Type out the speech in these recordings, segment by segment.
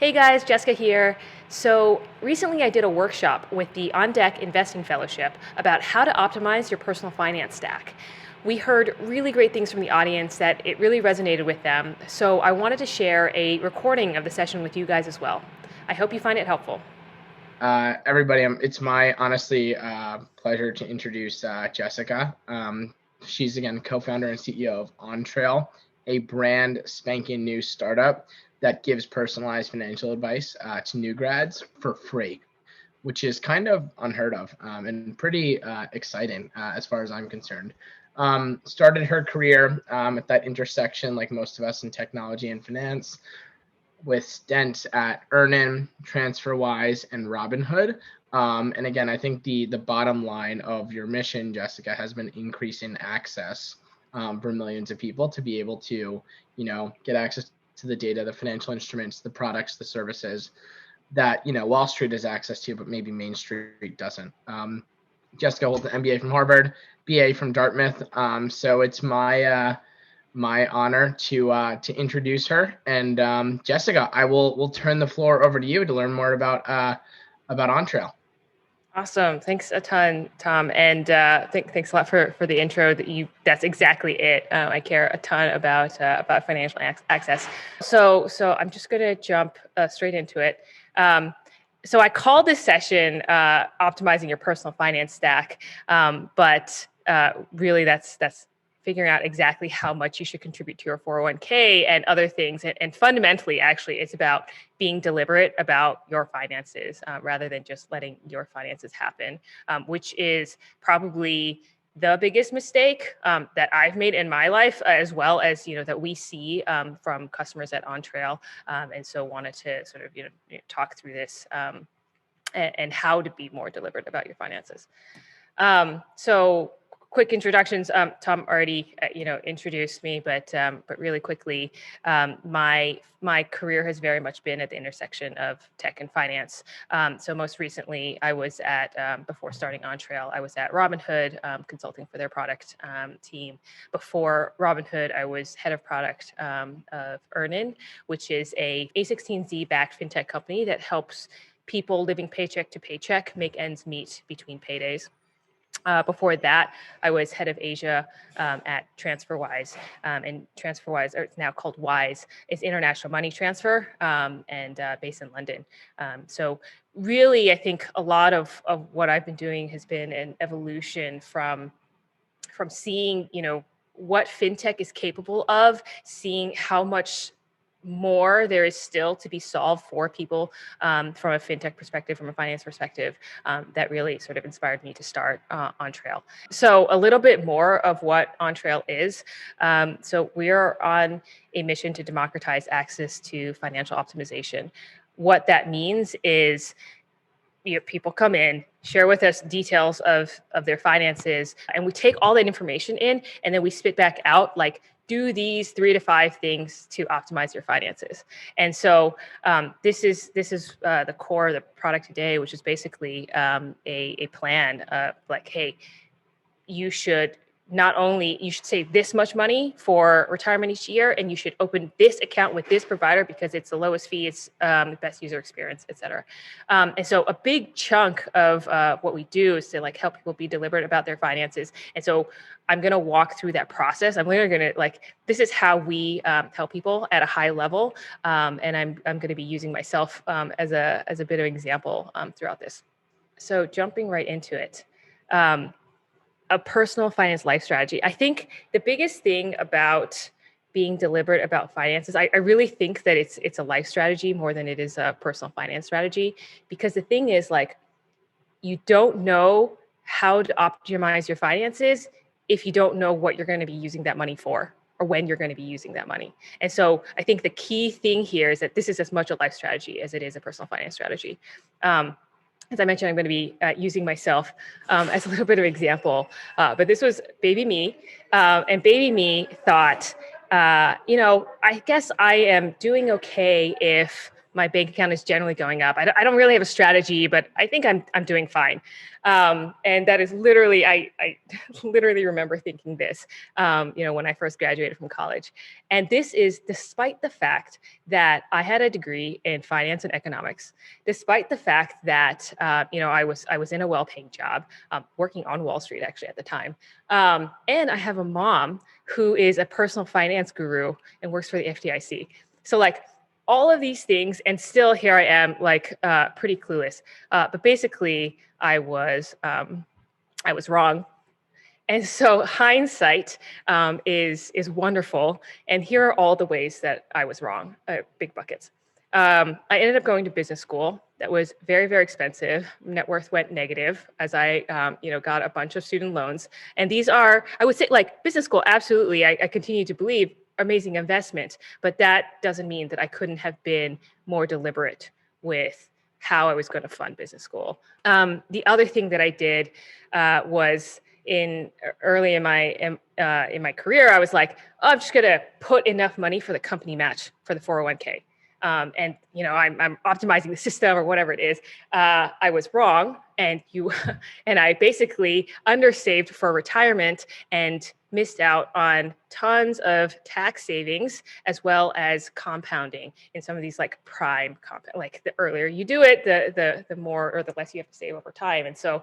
Hey guys, Jessica here. So recently I did a workshop with the On Deck Investing Fellowship about how to optimize your personal finance stack. We heard really great things from the audience that it really resonated with them. So I wanted to share a recording of the session with you guys as well. I hope you find it helpful. Everybody, it's my honestly pleasure to introduce Jessica. She's again co-founder and CEO of OnTrail, a brand spanking new startup that gives personalized financial advice to new grads for free, which is kind of unheard of and pretty exciting as far as I'm concerned. Started her career at that intersection, like most of us in technology and finance, with stints at Earnin, TransferWise, and Robinhood. And again, I think the bottom line of your mission, Jessica, has been increasing access for millions of people to be able to, get access to the data, the financial instruments, the products, the services that, Wall Street has access to, but maybe Main Street doesn't. Jessica holds an MBA from Harvard, BA from Dartmouth. So it's my honor to introduce her. And Jessica, I will turn the floor over to you to learn more about OnTrail. Awesome. Thanks a ton, Tom. And thanks a lot for the intro. That's exactly it. I care a ton about financial access. So I'm just going to jump straight into it. So I called this session optimizing your personal finance stack, but really that's figuring out exactly how much you should contribute to your 401k and other things. And fundamentally, actually, it's about being deliberate about your finances rather than just letting your finances happen, which is probably the biggest mistake that I've made in my life, as well as that we see from customers at OnTrail, and so wanted to sort of talk through this and how to be more deliberate about your finances. So quick introductions. Tom already, introduced me, but really quickly, my career has very much been at the intersection of tech and finance. So most recently, I was before starting OnTrail, I was at Robinhood, consulting for their product team. Before Robinhood, I was head of product of Earnin, which is a A16Z backed fintech company that helps people living paycheck to paycheck make ends meet between paydays. Before that, I was head of Asia at TransferWise, and TransferWise, or it's now called Wise, is international money transfer and based in London. So really, I think a lot of what I've been doing has been an evolution from seeing, what fintech is capable of, seeing how much more there is still to be solved for people from a fintech perspective, from a finance perspective, that really sort of inspired me to start OnTrail. So a little bit more of what OnTrail is. So we are on a mission to democratize access to financial optimization. What that means is people come in, share with us details of their finances, and we take all that information in, and then we spit back out like, do these 3 to 5 things to optimize your finances. And so this is the core of the product today, which is basically a plan of like, hey, you should save this much money for retirement each year, and you should open this account with this provider because it's the lowest fee, it's the best user experience, et cetera. And so a big chunk of what we do is to like help people be deliberate about their finances. And so I'm going to walk through that process. I'm literally going to this is how we help people at a high level. And I'm going to be using myself as a bit of an example throughout this. So jumping right into it. A personal finance life strategy. I think the biggest thing about being deliberate about finances, I really think that it's a life strategy more than it is a personal finance strategy, because the thing is, like, you don't know how to optimize your finances if you don't know what you're going to be using that money for or when you're going to be using that money. And so I think the key thing here is that this is as much a life strategy as it is a personal finance strategy. As I mentioned, I'm going to be using myself as a little bit of example, but this was baby me, and baby me thought, I guess I am doing okay if My bank account is generally going up. I don't really have a strategy, but I think I'm doing fine. And that is literally, I literally remember thinking this, when I first graduated from college. And this is despite the fact that I had a degree in finance and economics, despite the fact that, I was in a well-paying job, working on Wall Street actually at the time. And I have a mom who is a personal finance guru and works for the FDIC. So like all of these things, and still here I am, like pretty clueless. But basically, I was wrong. And so hindsight is wonderful. And here are all the ways that I was wrong. Big buckets. I ended up going to business school. That was very, very expensive. Net worth went negative as I, got a bunch of student loans. And these are, I would say, like business school. Absolutely, I continue to believe amazing investment, but that doesn't mean that I couldn't have been more deliberate with how I was going to fund business school. The other thing that I did was early in my career, I was like, oh, I'm just going to put enough money for the company match for the 401k. And I'm optimizing the system or whatever it is. I was wrong, and I basically undersaved for retirement and missed out on tons of tax savings as well as compounding in some of these like prime compound. Like the earlier you do it, the more or the less you have to save over time. And so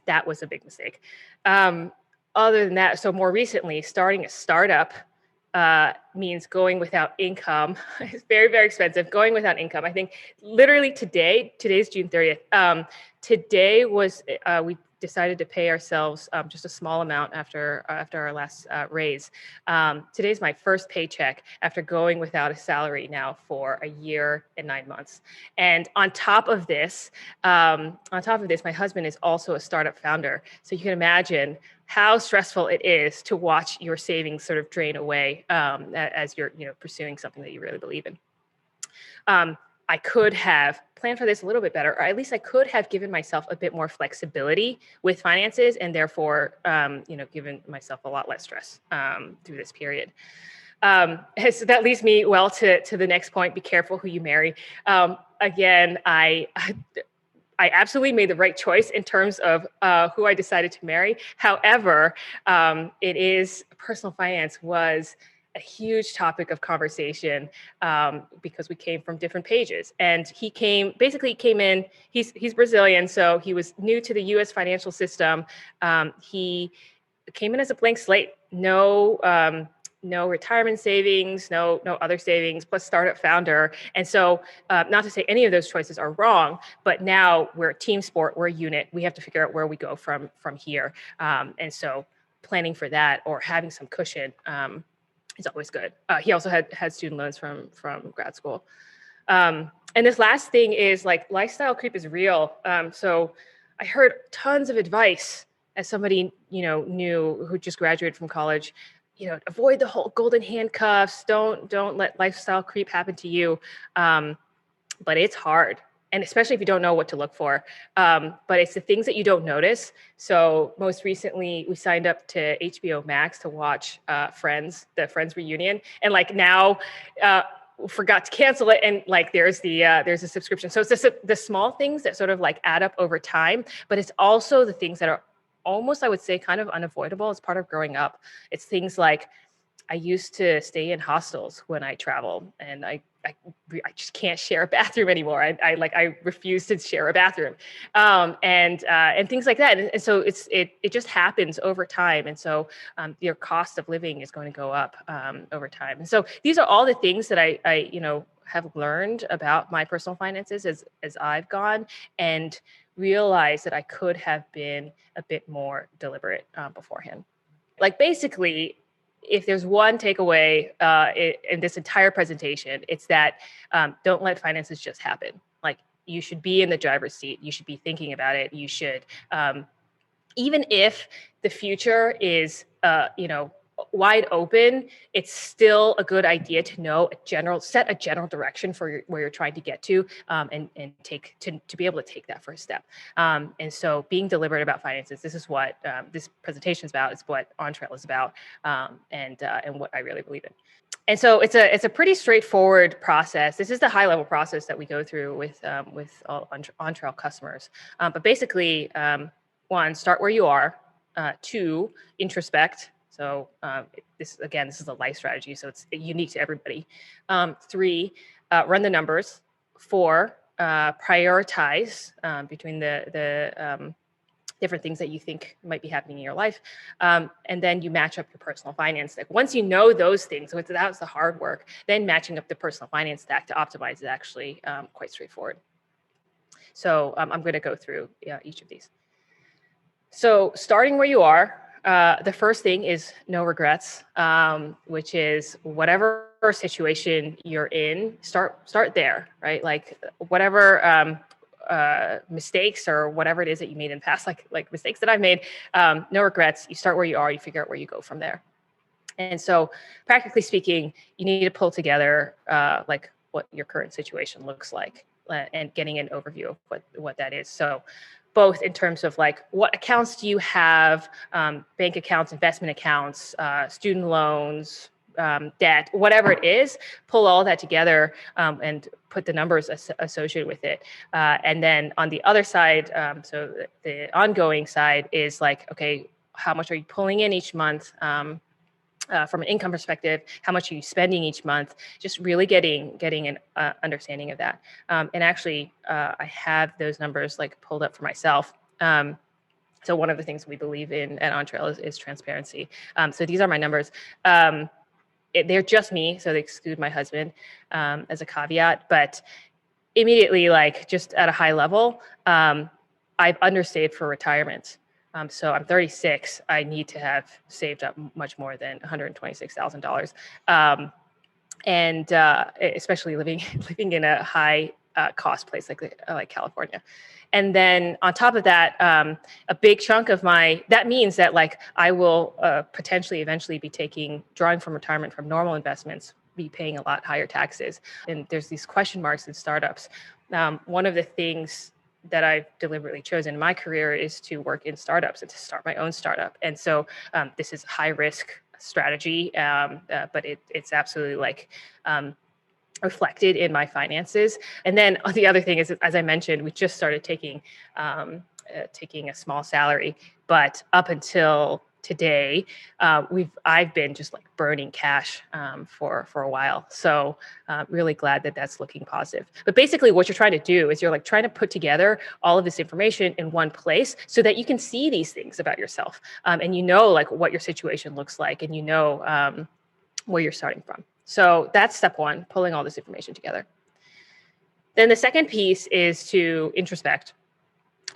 that was a big mistake. Other than that, so more recently, starting a startup means going without income. It's very, very expensive. Going without income. I think literally today's June 30th. Today was, we decided to pay ourselves just a small amount after our last raise. Today's my first paycheck after going without a salary now for a year and 9 months. And on top of this, my husband is also a startup founder. So you can imagine how stressful it is to watch your savings sort of drain away as you're pursuing something that you really believe in. I could have planned for this a little bit better, or at least I could have given myself a bit more flexibility with finances, and therefore, given myself a lot less stress through this period. So that leads me well to the next point: be careful who you marry. Again, I absolutely made the right choice in terms of who I decided to marry. However, personal finance was a huge topic of conversation because we came from different pages. And he came in, he's Brazilian, so he was new to the US financial system. He came in as a blank slate, no retirement savings, no other savings, plus startup founder. And so not to say any of those choices are wrong, but now we're a team sport, we're a unit. We have to figure out where we go from here. And so planning for that or having some cushion is always good. He also had student loans from grad school. And this last thing is like lifestyle creep is real. So I heard tons of advice as somebody, new who just graduated from college, avoid the whole golden handcuffs. Don't let lifestyle creep happen to you. But it's hard. And especially if you don't know what to look for. But it's the things that you don't notice. So most recently, we signed up to HBO Max to watch the Friends reunion. And like now, forgot to cancel it. And like there's a subscription. So it's the small things that sort of like add up over time. But it's also the things that are almost, I would say, kind of unavoidable as part of growing up. It's things like I used to stay in hostels when I travel, and I just can't share a bathroom anymore. I refuse to share a bathroom, and things like that. And so it just happens over time. And so your cost of living is going to go up over time. And so these are all the things that I have learned about my personal finances as I've gone and realized that I could have been a bit more deliberate beforehand. Like basically, if there's one takeaway in this entire presentation, it's that don't let finances just happen. Like you should be in the driver's seat. You should be thinking about it. You should, even if the future is, wide open, it's still a good idea to know set a general direction for where you're trying to get to, and to be able to take that first step. And so being deliberate about finances, this is what this presentation is about. It's what On Trail is about, and what I really believe in. And so it's a pretty straightforward process. This is the high level process that we go through with all on-trail customers. But basically, one, start where you are. Two, introspect. So this is a life strategy, so it's unique to everybody. Three, run the numbers. Four, prioritize between the different things that you think might be happening in your life. And then you match up your personal finance stack. Once you know those things, so that was the hard work, then matching up the personal finance stack to optimize is actually quite straightforward. So I'm going to go through each of these. So starting where you are, the first thing is no regrets, which is whatever situation you're in, start there, right? Like whatever mistakes or whatever it is that you made in the past, like mistakes that I've made, no regrets. You start where you are, you figure out where you go from there. And so practically speaking, you need to pull together like what your current situation looks like and getting an overview of what that is. So both in terms of like what accounts do you have, bank accounts, investment accounts, student loans, debt, whatever it is, pull all that together and put the numbers associated with it. And then on the other side, so the ongoing side is like, okay, how much are you pulling in each month? From an income perspective, how much are you spending each month? Just really getting an understanding of that. And actually, I have those numbers like pulled up for myself. So one of the things we believe in at OnTrail is transparency. So these are my numbers. They're just me, so they exclude my husband as a caveat. But immediately, like just at a high level, I've understayed for retirement. So I'm 36. I need to have saved up much more than $126,000, and especially living in a high cost place like California. And then on top of that, a big chunk of that means that like I will potentially eventually be drawing from retirement from normal investments, be paying a lot higher taxes. And there's these question marks in startups. One of the things that I've deliberately chosen in my career is to work in startups and to start my own startup. And so this is a high risk strategy, but it's absolutely like reflected in my finances. And then the other thing is, as I mentioned, we just started taking a small salary, but up until today, I've been just like burning cash for a while. So really glad that that's looking positive. But basically what you're trying to do is you're like trying to put together all of this information in one place so that you can see these things about yourself. And you know like what your situation looks like, and you know where you're starting from. So that's step one, pulling all this information together. Then the second piece is to introspect.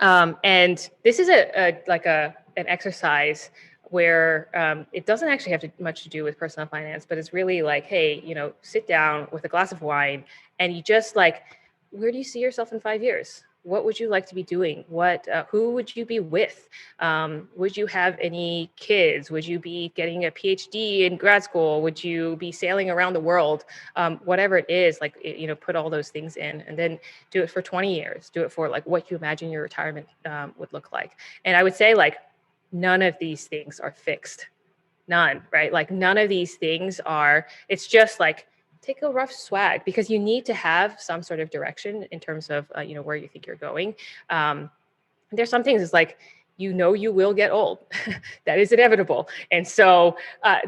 And this is an exercise where it doesn't actually have much to do with personal finance, but it's really like, hey, sit down with a glass of wine and you just like, where do you see yourself in 5 years? What would you like to be doing? Who would you be with? Would you have any kids? Would you be getting a PhD in grad school? Would you be sailing around the world? Whatever it is, like, put all those things in and then do it for 20 years. Do it for like what you imagine your retirement would look like. And I would say like, none of these things are fixed. None, right? Like none of these things it's just like, take a rough swag because you need to have some sort of direction in terms of, where you think you're going. There's some things it's like, you will get old. That is inevitable. And so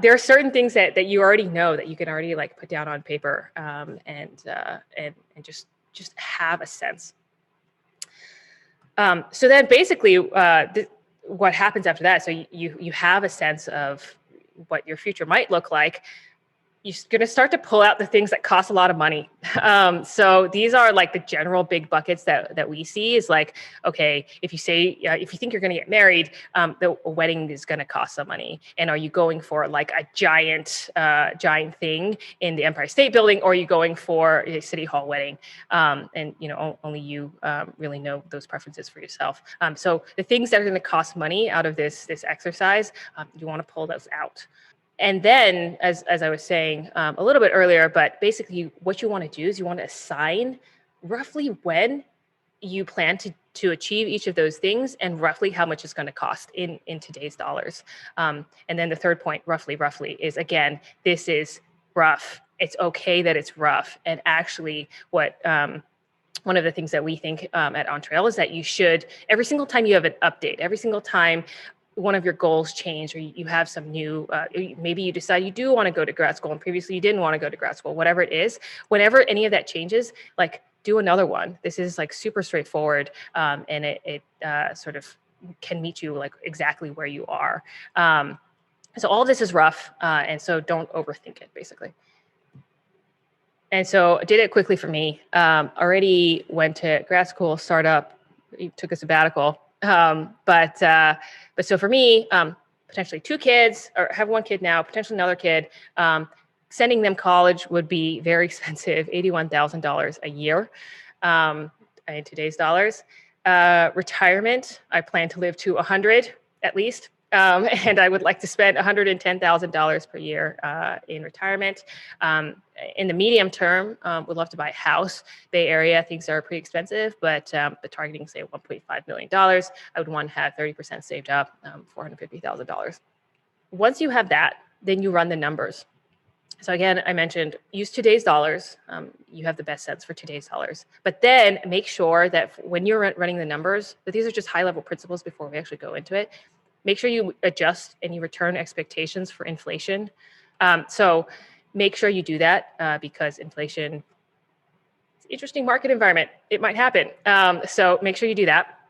there are certain things that you already know that you can already like put down on paper and just have a sense. So then basically what happens after that, so you have a sense of what your future might look like. You're going to start to pull out the things that cost a lot of money. So these are like the general big buckets that we see is like, okay, if you think you're going to get married, the wedding is going to cost some money. And are you going for like a giant thing in the Empire State Building, or are you going for a city hall wedding? And only you really know those preferences for yourself. So the things that are going to cost money out of this exercise, you want to pull those out. And then, as I was saying a little bit earlier, but basically what you want to do is you want to assign roughly when you plan to achieve each of those things and roughly how much it's going to cost in today's dollars. And then the third point, roughly, is, again, this is rough. It's okay that it's rough. And actually what, one of the things that we think at Entrail is that you should, every single time you have an update, every single time one of your goals change, or you have some new, maybe you decide you do want to go to grad school and previously you didn't want to go to grad school, whatever it is, whenever any of that changes, like do another one. This is like super straightforward, and it sort of can meet you like exactly where you are. So all of this is rough, and so don't overthink it, basically. And so I did it quickly for me. Already went to grad school, startup, took a sabbatical. But so for me, potentially 2 kids, or have 1 kid now, potentially another kid, sending them college would be very expensive, $81,000 a year in today's dollars. Retirement, I plan to live to 100 at least. And I would like to spend $110,000 per year in retirement. In the medium term, would love to buy a house. Bay Area, things are pretty expensive, but targeting, say, $1.5 million, I would want to have 30% saved up, $450,000. Once you have that, then you run the numbers. So again, I mentioned use today's dollars. You have the best sense for today's dollars. But then make sure that when you're running the numbers, that these are just high-level principles before we actually go into it. Make sure you adjust and you return expectations for inflation. So make sure you do that because inflation is an interesting market environment. It might happen. So make sure you do that.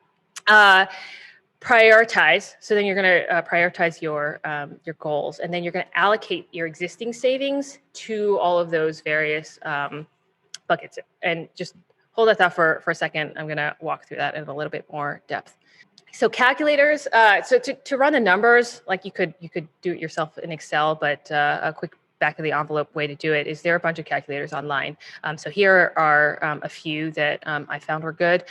Prioritize. So then you're going to prioritize your goals, and then you're going to allocate your existing savings to all of those various buckets. And just hold that thought for a second. I'm going to walk through that in a little bit more depth. So calculators, so to run the numbers, like you could do it yourself in Excel, but a quick back of the envelope way to do it is there are a bunch of calculators online. So here are a few that I found were good.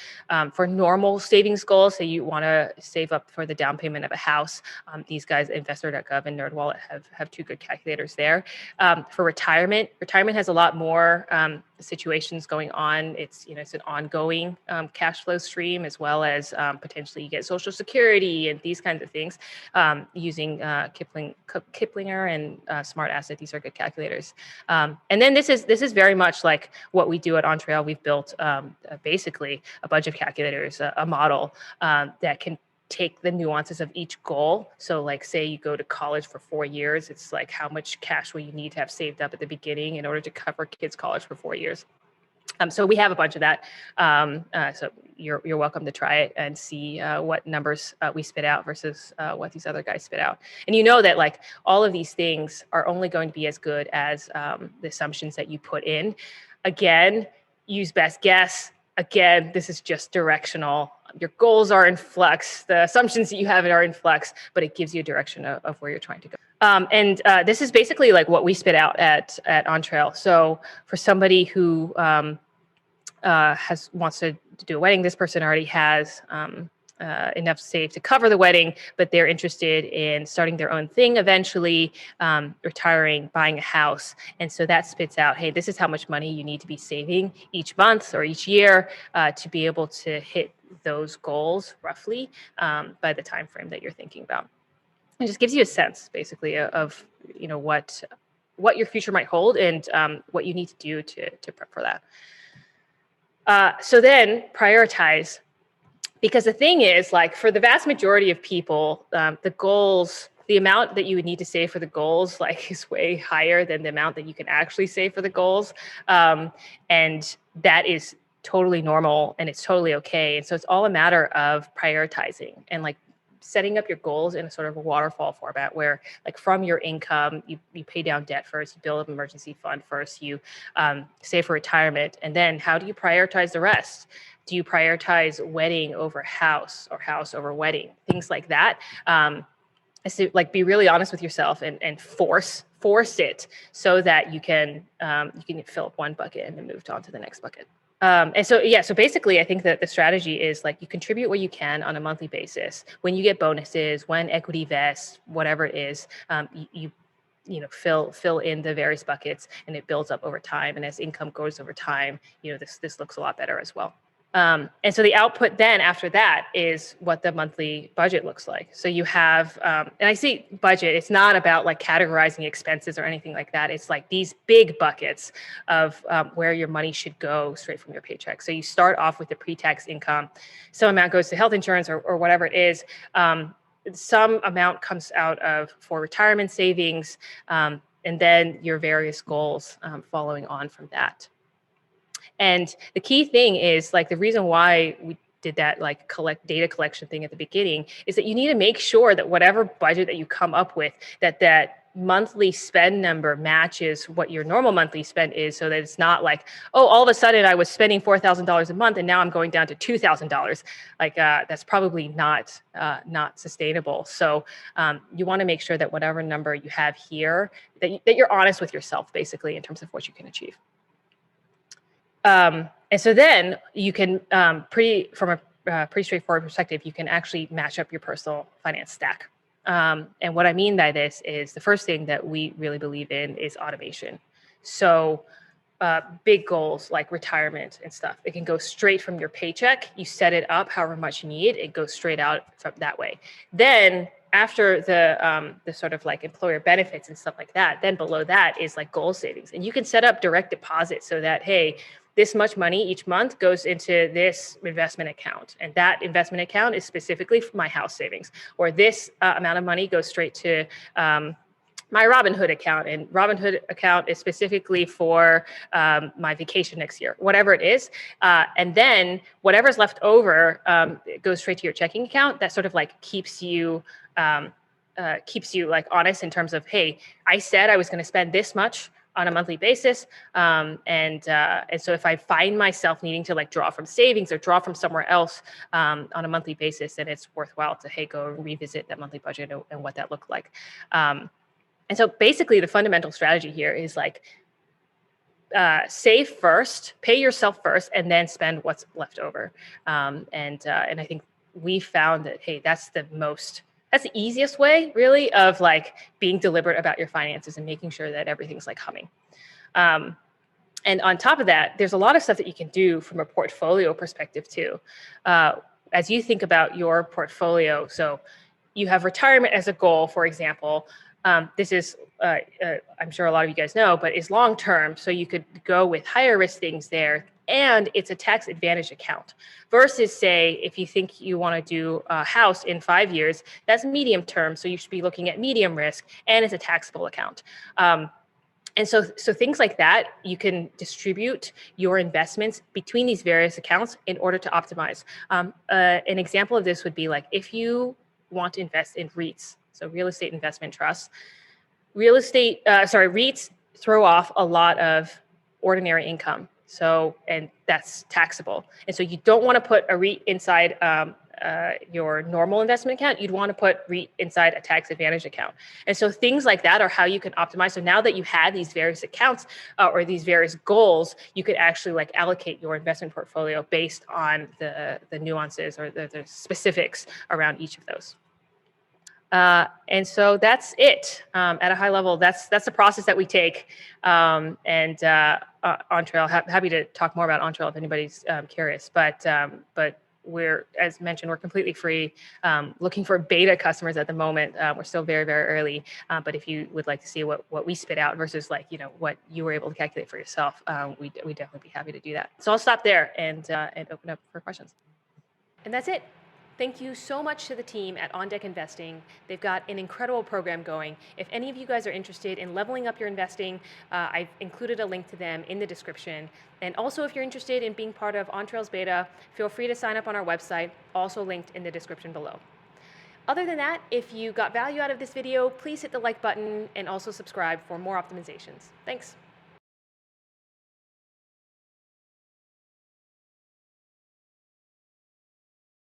For normal savings goals, say you want to save up for the down payment of a house, these guys, investor.gov and NerdWallet, have 2 good calculators there. For retirement has a lot more situations going on. It's an ongoing cash flow stream, as well as potentially you get Social Security and these kinds of things using Kiplinger and Smart Asset. These are good calculators. And then this is very much like what we do at Entrail. We've built basically a bunch of calculators, a model that can take the nuances of each goal. So like say you go to college for 4 years, it's like how much cash will you need to have saved up at the beginning in order to cover kids' college for 4 years. So we have a bunch of that. So you're welcome to try it and see what numbers we spit out versus what these other guys spit out. And you know that like all of these things are only going to be as good as the assumptions that you put in. Again, use best guess. Again, this is just directional. Your goals are in flux. The assumptions that you have are in flux, but it gives you a direction of where you're trying to go. And this is basically like what we spit out at Entrail. So for somebody who wants to do a wedding, this person already has enough saved to cover the wedding, but they're interested in starting their own thing eventually, retiring, buying a house. And so that spits out, hey, this is how much money you need to be saving each month or each year to be able to hit those goals roughly by the time frame that you're thinking about. It just gives you a sense basically of what your future might hold and what you need to do to prep for that. So then prioritize. Because the thing is, like for the vast majority of people, the goals, the amount that you would need to save for the goals, like is way higher than the amount that you can actually save for the goals, and that is totally normal and it's totally okay. And so it's all a matter of prioritizing and like setting up your goals in a sort of a waterfall format where like from your income, you pay down debt first, you build an emergency fund first, you save for retirement, and then how do you prioritize the rest? Do you prioritize wedding over house or house over wedding? Things like that. So like be really honest with yourself and force it so that you can fill up one bucket and then move on to the next bucket. And so basically I think that the strategy is like you contribute what you can on a monthly basis. When you get bonuses, when equity vests, whatever it is, you fill in the various buckets and it builds up over time. And as income grows over time, this looks a lot better as well. And so the output then after that is what the monthly budget looks like. So you have, and I see budget, it's not about like categorizing expenses or anything like that. It's like these big buckets of where your money should go straight from your paycheck. So you start off with the pre-tax income. Some amount goes to health insurance or whatever it is. Some amount comes out of for retirement savings, and then your various goals following on from that. And the key thing is like the reason why we did that like data collection thing at the beginning is that you need to make sure that whatever budget that you come up with, that monthly spend number matches what your normal monthly spend is, so that it's not like, oh, all of a sudden I was spending $4,000 a month and now I'm going down to $2,000. Like that's probably not sustainable. So you want to make sure that whatever number you have here, that you're honest with yourself basically in terms of what you can achieve. And so then you can, from a pretty straightforward perspective, you can actually match up your personal finance stack. And what I mean by this is the first thing that we really believe in is automation. So big goals like retirement and stuff, it can go straight from your paycheck. You set it up however much you need, it goes straight out from that way. Then after the sort of like employer benefits and stuff like that, then below that is like goal savings. And you can set up direct deposit so that, hey, this much money each month goes into this investment account. And that investment account is specifically for my house savings. Or this amount of money goes straight to my Robinhood account. And Robinhood account is specifically for my vacation next year, whatever it is. And then whatever's left over goes straight to your checking account. That sort of like keeps you like honest in terms of, hey, I said I was going to spend this much on a monthly basis. And so if I find myself needing to like draw from savings or draw from somewhere else on a monthly basis, then it's worthwhile to, hey, go revisit that monthly budget and what that looked like. And so basically the fundamental strategy here is like save first, pay yourself first, and then spend what's left over. And I think we found that, hey, that's the easiest way really of like being deliberate about your finances and making sure that everything's like humming. And on top of that, there's a lot of stuff that you can do from a portfolio perspective too. As you think about your portfolio, so you have retirement as a goal, for example. This is, I'm sure a lot of you guys know, but is long-term. So you could go with higher risk things there, and it's a tax advantage account versus say, if you think you want to do a house in 5 years, that's medium term. So you should be looking at medium risk, and it's a taxable account. And so things like that, you can distribute your investments between these various accounts in order to optimize. An example of this would be like if you want to invest in REITs, so real estate investment trusts. REITs throw off a lot of ordinary income. So, and that's taxable. And so you don't want to put a REIT inside your normal investment account. You'd want to put REIT inside a tax advantage account. And so things like that are how you can optimize. So now that you have these various accounts or these various goals, you could actually like allocate your investment portfolio based on the nuances or the specifics around each of those. And so that's it at a high level. That's the process that we take. Entrail, happy to talk more about Entrail if anybody's curious. But we're, as mentioned, we're completely free. Looking for beta customers at the moment. We're still very, very early. But if you would like to see what we spit out versus like what you were able to calculate for yourself, we definitely be happy to do that. So I'll stop there and open up for questions. And that's it. Thank you so much to the team at On Deck Investing. They've got an incredible program going. If any of you guys are interested in leveling up your investing, I've included a link to them in the description. And also, if you're interested in being part of Entrail's beta, feel free to sign up on our website, also linked in the description below. Other than that, if you got value out of this video, please hit the like button and also subscribe for more optimizations. Thanks.